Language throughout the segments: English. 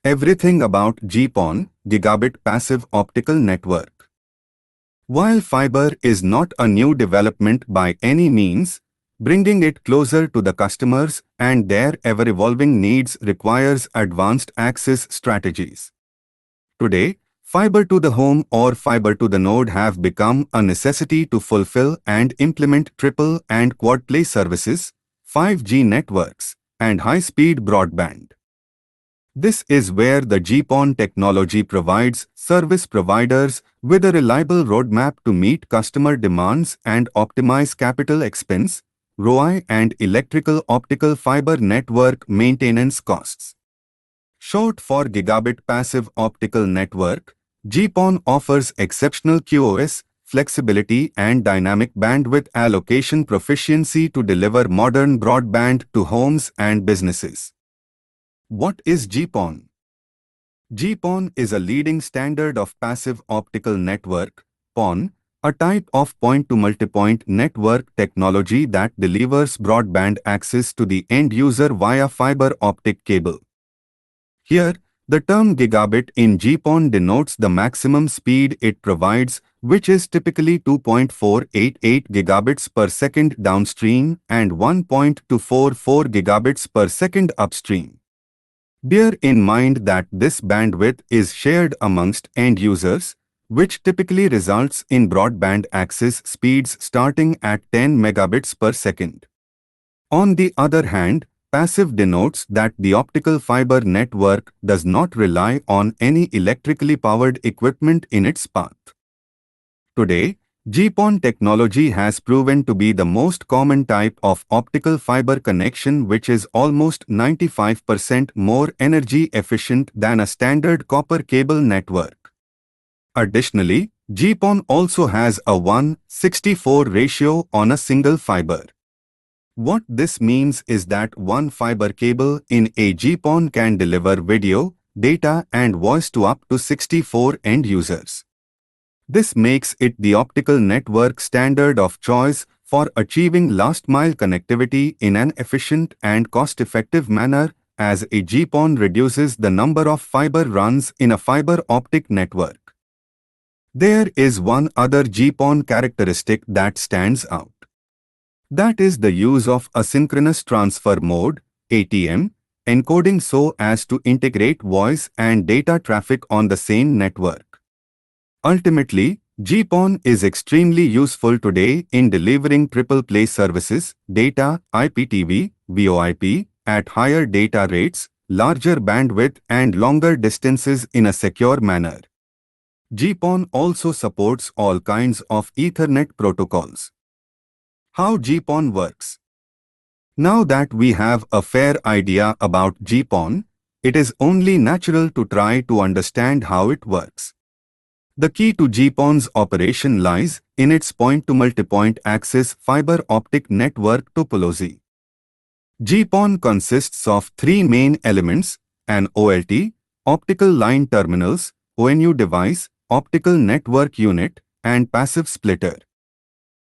everything about GPON, Gigabit Passive Optical Network. While fiber is not a new development by any means, bringing it closer to the customers and their ever-evolving needs requires advanced access strategies. Today, fiber to the home or fiber to the node have become a necessity to fulfill and implement triple and quad play services, 5G networks, and high-speed broadband. This is where the GPON technology provides service providers with a reliable roadmap to meet customer demands and optimize capital expense, ROI, and electrical optical fiber network maintenance costs. Short for Gigabit Passive Optical Network, GPON offers exceptional QoS, flexibility, and dynamic bandwidth allocation proficiency to deliver modern broadband to homes and businesses. What is GPON? GPON is a leading standard of passive optical network, PON, a type of point-to-multipoint network technology that delivers broadband access to the end user via fiber optic cable. Here, the term gigabit in GPON denotes the maximum speed it provides, which is typically 2.488 gigabits per second downstream and 1.244 gigabits per second upstream. Bear in mind that this bandwidth is shared amongst end users, which typically results in broadband access speeds starting at 10 megabits per second. On the other hand, passive denotes that the optical fiber network does not rely on any electrically powered equipment in its path. Today, GPON technology has proven to be the most common type of optical fiber connection, which is almost 95% more energy efficient than a standard copper cable network. Additionally, GPON also has a 1:64 ratio on a single fiber. What this means is that one fiber cable in a GPON can deliver video, data, and voice to up to 64 end users. This makes it the optical network standard of choice for achieving last-mile connectivity in an efficient and cost-effective manner, as a GPON reduces the number of fiber runs in a fiber optic network. There is one other GPON characteristic that stands out. That is the use of asynchronous transfer mode, ATM, encoding so as to integrate voice and data traffic on the same network. Ultimately, GPON is extremely useful today in delivering triple play services, data, IPTV, VoIP, at higher data rates, larger bandwidth, and longer distances in a secure manner. GPON also supports all kinds of Ethernet protocols. How GPON works? Now that we have a fair idea about GPON, it is only natural to try to understand how it works. The key to GPON's operation lies in its point-to-multipoint access fiber optic network topology. GPON consists of three main elements: an OLT, optical line terminals, ONU device, optical network unit, and passive splitter.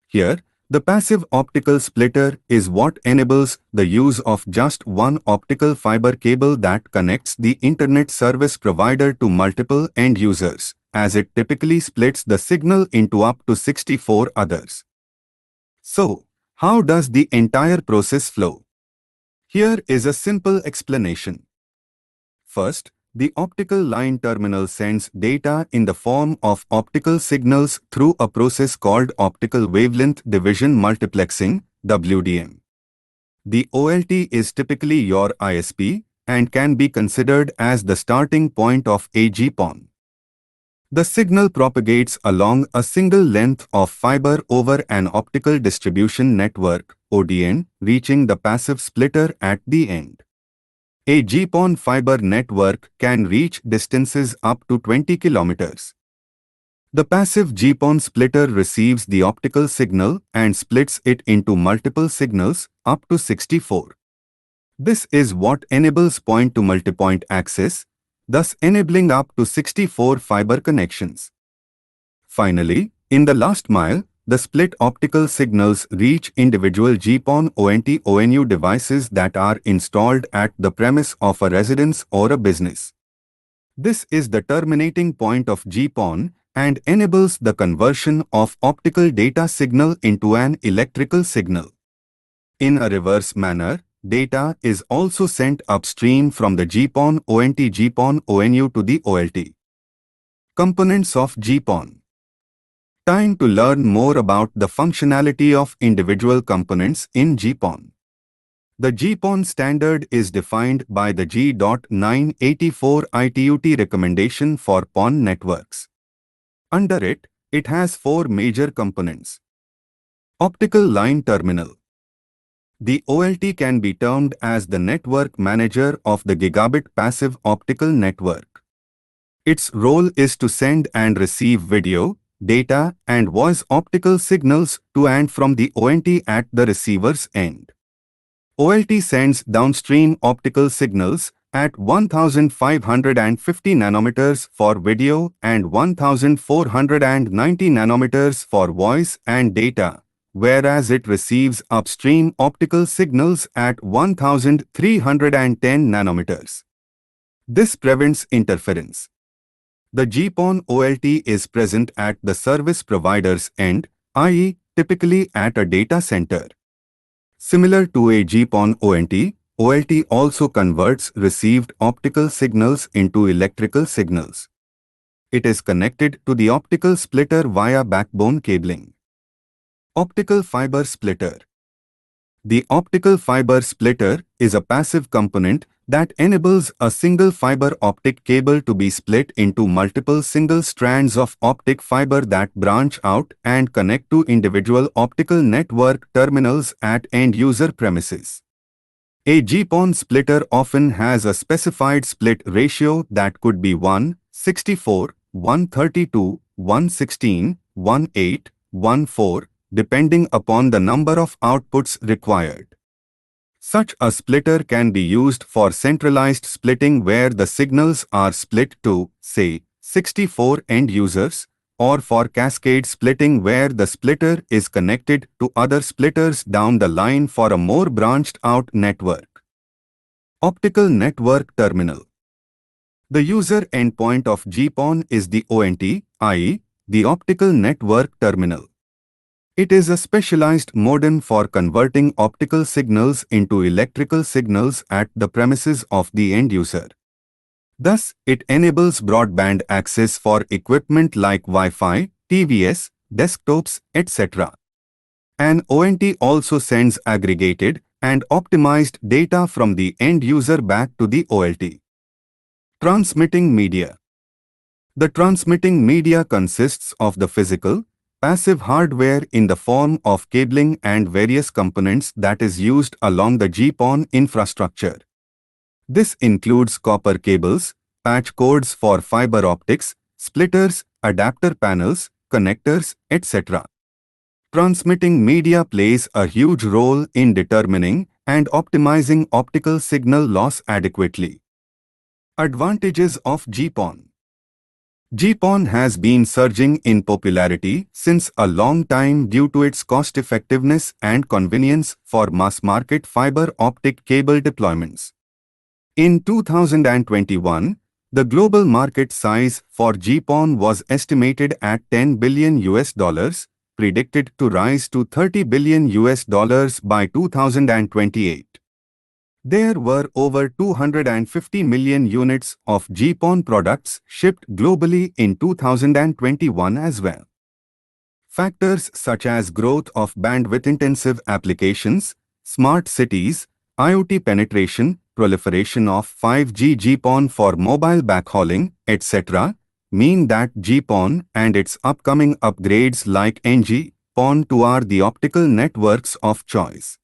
Here, the passive optical splitter is what enables the use of just one optical fiber cable that connects the internet service provider to multiple end users, as it typically splits the signal into up to 64 others. So, how does the entire process flow? Here is a simple explanation. First, the optical line terminal sends data in the form of optical signals through a process called optical wavelength division multiplexing, WDM. The OLT is typically your ISP and can be considered as the starting point of a GPON. The signal propagates along a single length of fiber over an optical distribution network, ODN, reaching the passive splitter at the end. A GPON fiber network can reach distances up to 20 kilometers. The passive GPON splitter receives the optical signal and splits it into multiple signals, up to 64. This is what enables point-to-multipoint access, thus enabling up to 64 fiber connections. Finally, in the last mile, the split optical signals reach individual GPON ONT/ONU devices that are installed at the premise of a residence or a business. This is the terminating point of GPON and enables the conversion of optical data signal into an electrical signal. In a reverse manner, data is also sent upstream from the GPON ONT GPON ONU to the OLT. Components of GPON. Time to learn more about the functionality of individual components in GPON. The GPON standard is defined by the G.984 ITU-T recommendation for PON networks. Under it, it has four major components. Optical line terminal. The OLT can be termed as the network manager of the Gigabit passive optical network. Its role is to send and receive video, data, and voice optical signals to and from the ONT at the receiver's end. OLT sends downstream optical signals at 1550 nanometers for video and 1490 nanometers for voice and data, whereas it receives upstream optical signals at 1310 nanometers. This prevents interference. The GPON OLT is present at the service provider's end, i.e., typically at a data center. Similar to a GPON ONT, OLT also converts received optical signals into electrical signals. It is connected to the optical splitter via backbone cabling. Optical fiber splitter. The optical fiber splitter is a passive component that enables a single fiber optic cable to be split into multiple single strands of optic fiber that branch out and connect to individual optical network terminals at end-user premises. A GPON splitter often has a specified split ratio that could be 1:64, 1:32, 1:16, 1:8, 1:4, depending upon the number of outputs required. Such a splitter can be used for centralized splitting where the signals are split to, say, 64 end users, or for cascade splitting where the splitter is connected to other splitters down the line for a more branched out network. Optical network terminal. The user endpoint of GPON is the ONT, i.e., the optical network terminal. It is a specialized modem for converting optical signals into electrical signals at the premises of the end user. Thus, it enables broadband access for equipment like Wi-Fi, TVS, desktops, etc. An ONT also sends aggregated and optimized data from the end user back to the OLT. Transmitting media. The transmitting media consists of the physical, passive hardware in the form of cabling and various components that is used along the GPON infrastructure. This includes copper cables, patch cords for fiber optics, splitters, adapter panels, connectors, etc. Transmitting media plays a huge role in determining and optimizing optical signal loss adequately. Advantages of GPON. GPON has been surging in popularity since a long time due to its cost-effectiveness and convenience for mass-market fiber optic cable deployments. In 2021, the global market size for GPON was estimated at $10 billion, predicted to rise to $30 billion by 2028. There were over 250 million units of GPON products shipped globally in 2021 as well. Factors such as growth of bandwidth-intensive applications, smart cities, IoT penetration, proliferation of 5G GPON for mobile backhauling, etc., mean that GPON and its upcoming upgrades like NG-PON2 are the optical networks of choice.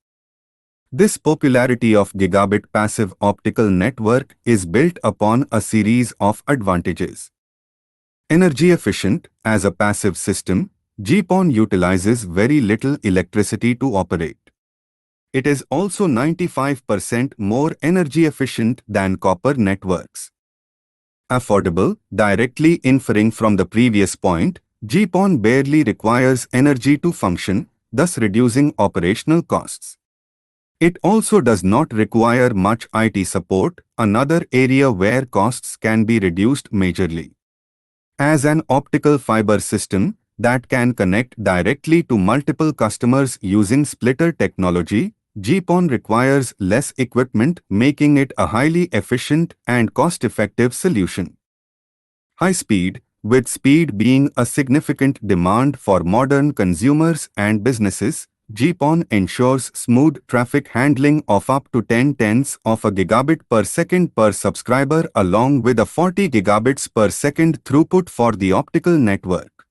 This popularity of Gigabit passive optical network is built upon a series of advantages. Energy efficient. As a passive system, GPON utilizes very little electricity to operate. It is also 95% more energy efficient than copper networks. Affordable. Directly inferring from the previous point, GPON barely requires energy to function, thus reducing operational costs. It also does not require much IT support, another area where costs can be reduced majorly. As an optical fiber system that can connect directly to multiple customers using splitter technology, GPON requires less equipment, making it a highly efficient and cost-effective solution. High speed, with speed being a significant demand for modern consumers and businesses, GPON ensures smooth traffic handling of up to 10 tenths of a gigabit per second per subscriber along with a 40 gigabits per second throughput for the optical network.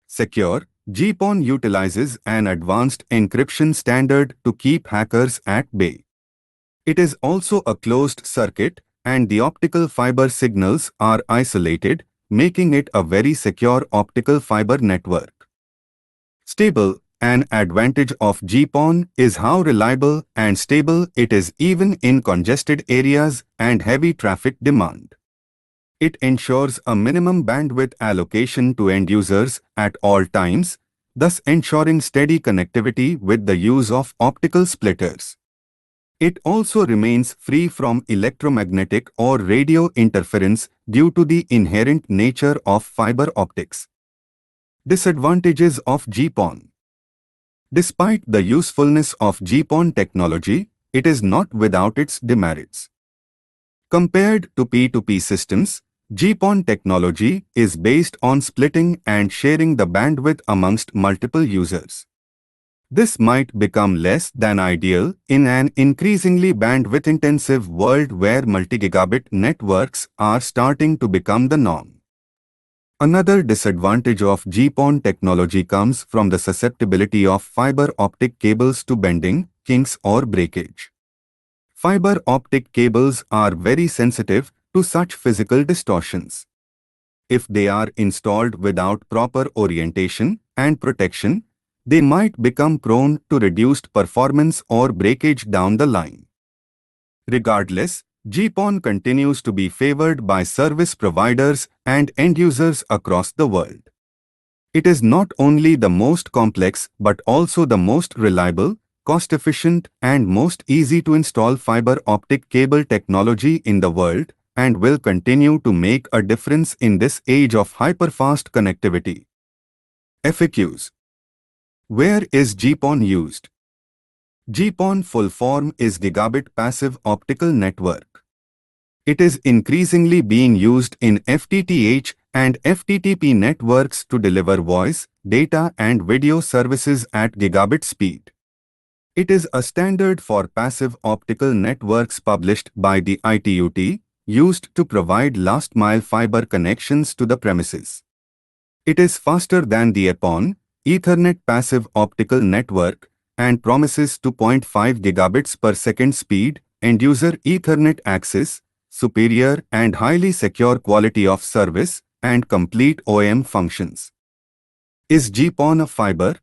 Secure, GPON utilizes an advanced encryption standard to keep hackers at bay. It is also a closed circuit, and the optical fiber signals are isolated, making it a very secure optical fiber network. Stable. An advantage of GPON is how reliable and stable it is even in congested areas and heavy traffic demand. It ensures a minimum bandwidth allocation to end users at all times, thus ensuring steady connectivity with the use of optical splitters. It also remains free from electromagnetic or radio interference due to the inherent nature of fiber optics. Disadvantages of GPON. Despite the usefulness of GPON technology, it is not without its demerits. Compared to P2P systems, GPON technology is based on splitting and sharing the bandwidth amongst multiple users. This might become less than ideal in an increasingly bandwidth-intensive world where multi-gigabit networks are starting to become the norm. Another disadvantage of GPON technology comes from the susceptibility of fiber optic cables to bending, kinks or breakage. Fiber optic cables are very sensitive to such physical distortions. If they are installed without proper orientation and protection, they might become prone to reduced performance or breakage down the line. Regardless, GPON continues to be favored by service providers and end users across the world. It is not only the most complex but also the most reliable, cost-efficient and most easy to install fiber optic cable technology in the world and will continue to make a difference in this age of hyperfast connectivity. FAQs. Where is GPON used? GPON full form is Gigabit Passive Optical Network. It is increasingly being used in FTTH and FTTP networks to deliver voice, data and video services at gigabit speed. It is a standard for passive optical networks published by the ITUT, used to provide last-mile fiber connections to the premises. It is faster than the GPON, Ethernet passive optical network, and promises 2.5 gigabits per second speed, end-user Ethernet access, superior and highly secure quality of service, and complete OEM functions. Is GPON a fiber?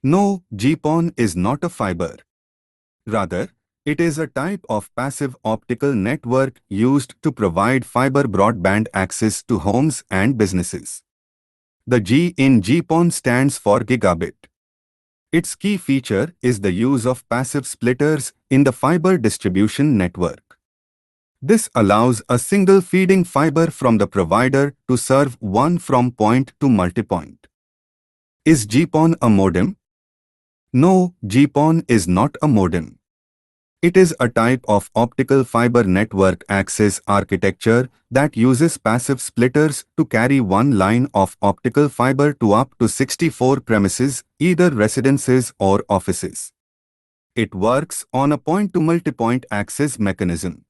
No, GPON is not a fiber. Rather, it is a type of passive optical network used to provide fiber broadband access to homes and businesses. The G in GPON stands for Gigabit. Its key feature is the use of passive splitters in the fiber distribution network. This allows a single feeding fiber from the provider to serve one from point to multipoint. Is GPON a modem? No, GPON is not a modem. It is a type of optical fiber network access architecture that uses passive splitters to carry one line of optical fiber to up to 64 premises, either residences or offices. It works on a point-to-multipoint access mechanism.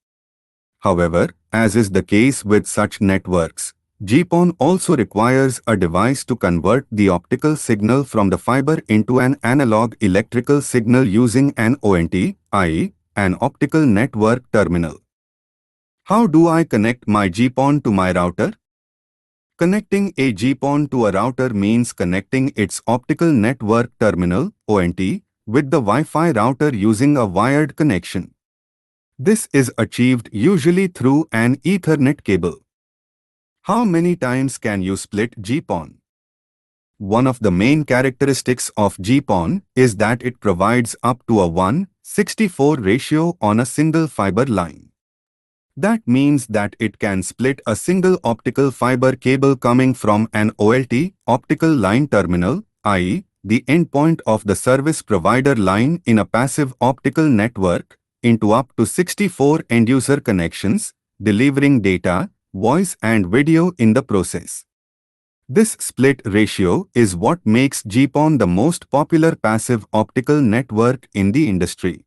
However, as is the case with such networks, GPON also requires a device to convert the optical signal from the fiber into an analog electrical signal using an ONT, i.e., an optical network terminal. How do I connect my GPON to my router? Connecting a GPON to a router means connecting its optical network terminal, ONT, with the Wi-Fi router using a wired connection. This is achieved usually through an Ethernet cable. How many times can you split GPON? One of the main characteristics of GPON is that it provides up to a 1:64 ratio on a single fiber line. That means that it can split a single optical fiber cable coming from an OLT optical line terminal, i.e., the endpoint of the service provider line in a passive optical network, into up to 64 end-user connections, delivering data, voice and video in the process. This split ratio is what makes GPON the most popular passive optical network in the industry.